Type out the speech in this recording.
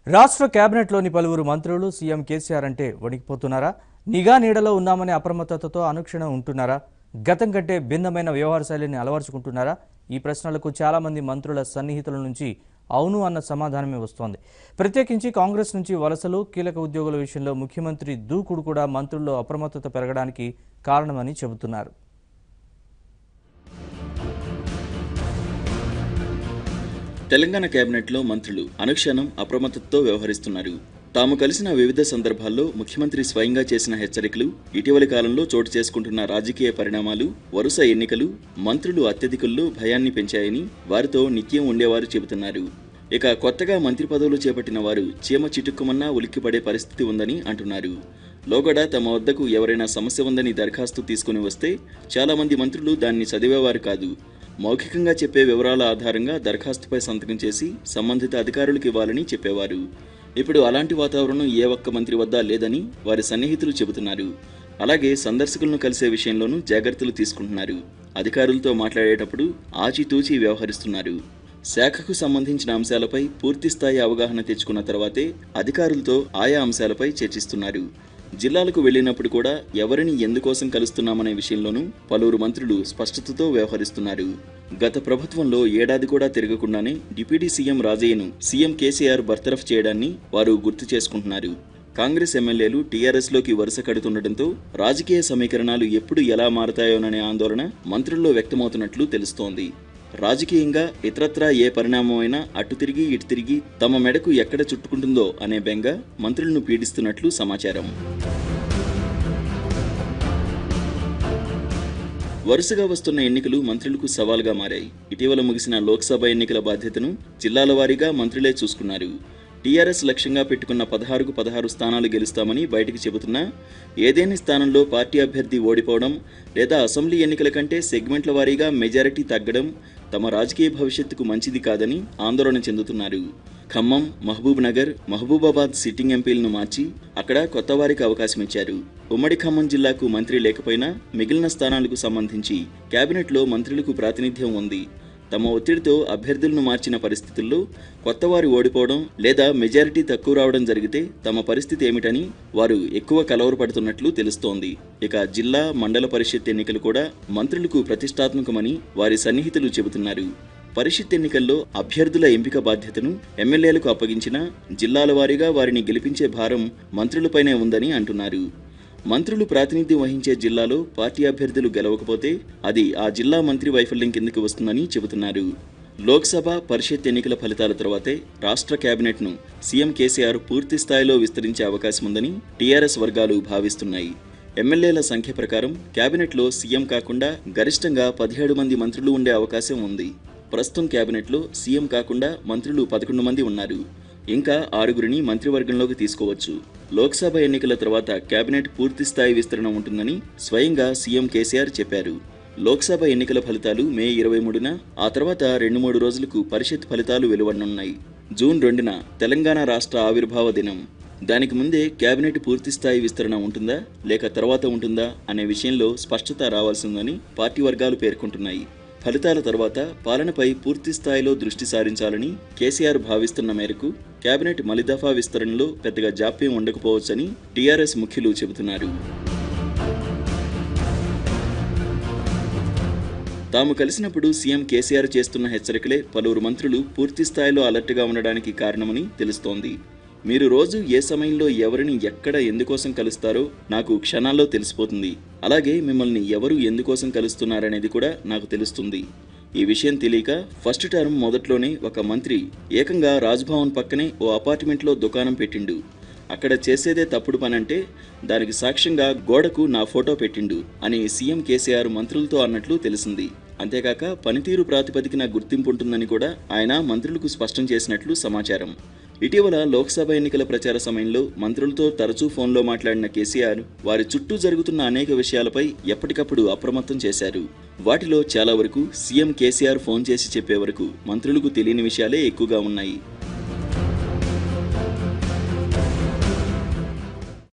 రాష్ట్ర కేబినెట్లోని పలువురు మంత్రులు సీఎం కేసీఆర్ అంటే వణికిపోతున్నారా? నిఘా నీడలో ఉన్నామనే అప్రమత్తతతో అనుక్షణం ఉంటున్నారా? గతం కంటే భిన్నమైన వ్యవహార శైలిని అలవర్చుకుంటున్నారా? ఈ ప్రశ్నలకు చాలామంది మంత్రుల సన్నిహితుల నుంచి అవును అన్న సమాధానమే వస్తోంది. ప్రత్యేకించి కాంగ్రెస్ నుంచి వలసలు, కీలక ఉద్యోగుల విషయంలో ముఖ్యమంత్రి దూకుడు కూడా మంత్రుల్లో అప్రమత్తత పెరగడానికి కారణమని చెబుతున్నారు. తెలంగాణ కేబినెట్లో మంత్రులు అనుక్షణం అప్రమత్తతతో వ్యవహరిస్తున్నారు. తాము కలిసిన వివిధ సందర్భాల్లో ముఖ్యమంత్రి స్వయంగా చేసిన హెచ్చరికలు, ఇటీవలి కాలంలో చోటు చేసుకుంటున్న రాజకీయ పరిణామాలు, వరుస ఎన్నికలు మంత్రులు అత్యధికుల్లో భయాన్ని పెంచాయని వారితో నిత్యం ఉండేవారు చెబుతున్నారు. ఇక కొత్తగా మంత్రి పదవులు చేపట్టిన వారు చీమ చిటుక్కుమన్నా ఉలిక్కిపడే పరిస్థితి ఉందని అంటున్నారు. లోగడ తమ వద్దకు ఎవరైనా సమస్య ఉందని దరఖాస్తు తీసుకుని వస్తే చాలామంది మంత్రులు దాన్ని చదివేవారు కాదు. మౌఖికంగా చెప్పే వివరాల ఆధారంగా దరఖాస్తుపై సంతకం చేసి సంబంధిత అధికారులకు ఇవ్వాలని చెప్పేవారు. ఇప్పుడు అలాంటి వాతావరణం ఏ ఒక్క మంత్రి వద్ద లేదని వారి సన్నిహితులు చెబుతున్నారు. అలాగే సందర్శకులను కలిసే విషయంలోనూ జాగ్రత్తలు తీసుకుంటున్నారు. అధికారులతో మాట్లాడేటప్పుడు ఆచితూచి వ్యవహరిస్తున్నారు. శాఖకు సంబంధించిన అంశాలపై పూర్తిస్థాయి అవగాహన తెచ్చుకున్న తర్వాతే అధికారులతో ఆయా అంశాలపై చర్చిస్తున్నారు. జిల్లాలకు వెళ్లినప్పుడు కూడా ఎవరిని ఎందుకోసం కలుస్తున్నామనే విషయంలోనూ పలువురు మంత్రులు స్పష్టతతో వ్యవహరిస్తున్నారు. గత ప్రభుత్వంలో ఏడాది కూడా తిరగకుండానే డిప్యూటీ సీఎం రాజయ్యను సీఎం కేసీఆర్ బర్తరఫ్ చేయడాన్ని వారు గుర్తు చేసుకుంటున్నారు. కాంగ్రెస్ ఎమ్మెల్యేలు టీఆర్ఎస్లోకి వరుస కడుతుండటంతో రాజకీయ సమీకరణాలు ఎప్పుడు ఎలా మారతాయోననే ఆందోళన మంత్రుల్లో వ్యక్తమవుతున్నట్లు తెలుస్తోంది. రాజకీయంగా ఇతరత్రా ఏ పరిణామమైనా అటు తిరిగి ఇటు తిరిగి తమ మెడకు ఎక్కడ చుట్టుకుంటుందో అనే బెంగ మంత్రులను పీడిస్తున్నట్లు సమాచారం. వరుసగా వస్తున్న ఎన్నికలు మంత్రులకు సవాల్గా మారాయి. ఇటీవల ముగిసిన లోక్సభ ఎన్నికల బాధ్యతను జిల్లాల వారీగా మంత్రులే చూసుకున్నారు. టీఆర్ఎస్ లక్ష్యంగా పెట్టుకున్న 16కు 16 స్థానాలు గెలుస్తామని బయటికి చెబుతున్నా ఏదేని స్థానంలో పార్టీ అభ్యర్థి ఓడిపోవడం లేదా అసెంబ్లీ ఎన్నికల కంటే సెగ్మెంట్ల వారీగా మెజారిటీ తగ్గడం తమ రాజకీయ భవిష్యత్తుకు మంచిది కాదని ఆందోళన చెందుతున్నారు. ఖమ్మం, మహబూబ్ నగర్, మహబూబాబాద్ సిట్టింగ్ ఎంపీలను మార్చి అక్కడ కొత్త వారికి అవకాశం ఇచ్చారు. ఉమ్మడి ఖమ్మం జిల్లాకు మంత్రి లేకపోయినా మిగిలిన స్థానాలకు సంబంధించి కేబినెట్లో మంత్రులకు ప్రాతినిధ్యం ఉంది. తమ ఒత్తిడితో అభ్యర్థులను మార్చిన పరిస్థితుల్లో కొత్తవారు ఓడిపోవడం లేదా మెజారిటీ తక్కువ రావడం జరిగితే తమ పరిస్థితి ఏమిటని వారు ఎక్కువ కలవరపడుతున్నట్లు తెలుస్తోంది. ఇక జిల్లా, మండల పరిషత్ ఎన్నికలు కూడా మంత్రులకు ప్రతిష్టాత్మకమని వారి సన్నిహితులు చెబుతున్నారు. పరిషత్ ఎన్నికల్లో అభ్యర్థుల ఎంపిక బాధ్యతను ఎమ్మెల్యేలకు అప్పగించినా జిల్లాల వారీగా వారిని గెలిపించే భారం మంత్రులపైనే ఉందని అంటున్నారు. మంత్రులు ప్రాతినిధ్యం వహించే జిల్లాలో పార్టీ అభ్యర్థులు గెలవకపోతే అది ఆ జిల్లా మంత్రి వైఫల్యం కిందకి వస్తుందని చెబుతున్నారు. లోక్సభ, పరిషత్ ఎన్నికల ఫలితాల తర్వాతే రాష్ట్ర కేబినెట్ను సీఎం కేసీఆర్ పూర్తి స్థాయిలో విస్తరించే అవకాశం ఉందని టీఆర్ఎస్ వర్గాలు భావిస్తున్నాయి. ఎమ్మెల్యేల సంఖ్య ప్రకారం కేబినెట్లో సీఎం కాకుండా గరిష్టంగా 17 మంది మంత్రులు ఉండే అవకాశం ఉంది. ప్రస్తుతం కేబినెట్లో సీఎం కాకుండా మంత్రులు 11 మంది ఉన్నారు. ఇంకా 6గురిని మంత్రివర్గంలోకి తీసుకోవచ్చు. లోక్సభ ఎన్నికల తర్వాత కేబినెట్ పూర్తి స్థాయి విస్తరణ ఉంటుందని స్వయంగా సీఎం కేసీఆర్ చెప్పారు. లోక్సభ ఎన్నికల ఫలితాలు మే 23న, ఆ తర్వాత 2-3 రోజులకు పరిషత్ ఫలితాలు వెలువడనున్నాయి. జూన్ 2న తెలంగాణ రాష్ట్ర ఆవిర్భావ దినం. దానికి ముందే కేబినెట్ పూర్తి స్థాయి విస్తరణ ఉంటుందా లేక తర్వాత ఉంటుందా అనే విషయంలో స్పష్టత రావాల్సిందని పార్టీ వర్గాలు పేర్కొంటున్నాయి. ఫలితాల తర్వాత పాలనపై పూర్తి స్థాయిలో దృష్టి సారించాలని కేసీఆర్ భావిస్తున్న మేరకు కేబినెట్ మలిదఫా విస్తరణలో పెద్దగా జాప్యం ఉండకపోవచ్చని టీఆర్ఎస్ ముఖ్యులు చెబుతున్నారు. తాము కలిసినప్పుడు సీఎం కేసీఆర్ చేస్తున్న హెచ్చరికలే పలువురు మంత్రులు పూర్తి స్థాయిలో అలర్ట్గా ఉండడానికి కారణమని తెలుస్తోంది. మీరు రోజు ఏ సమయంలో ఎవరిని ఎక్కడ ఎందుకోసం కలుస్తారో నాకు క్షణాల్లో తెలిసిపోతుంది. అలాగే మిమ్మల్ని ఎవరు ఎందుకోసం కలుస్తున్నారనేది కూడా నాకు తెలుస్తుంది. ఈ విషయం తెలియక ఫస్ట్ టర్మ్ మొదట్లోనే ఒక మంత్రి ఏకంగా రాజ్భవన్ పక్కనే ఓ అపార్ట్మెంట్లో దుకాణం పెట్టిండు. అక్కడ చేసేదే తప్పుడు పనంటే దానికి సాక్ష్యంగా గోడకు నా ఫోటో పెట్టిండు అని సీఎం కేసీఆర్ మంత్రులతో అన్నట్లు తెలిసింది. అంతేకాక పనితీరు ప్రాతిపదికన గుర్తింపు ఉంటుందని కూడా ఆయన మంత్రులకు స్పష్టం చేసినట్లు సమాచారం. ఇటీవల లోక్సభ ఎన్నికల ప్రచార సమయంలో మంత్రులతో తరచూ ఫోన్లో మాట్లాడిన కేసీఆర్ వారి చుట్టూ జరుగుతున్న అనేక విషయాలపై ఎప్పటికప్పుడు అప్రమత్తం చేశారు. వాటిలో చాలా వరకు సీఎం కేసీఆర్ ఫోన్ చేసి చెప్పే వరకు మంత్రులకు తెలియని విషయాలే ఎక్కువగా ఉన్నాయి.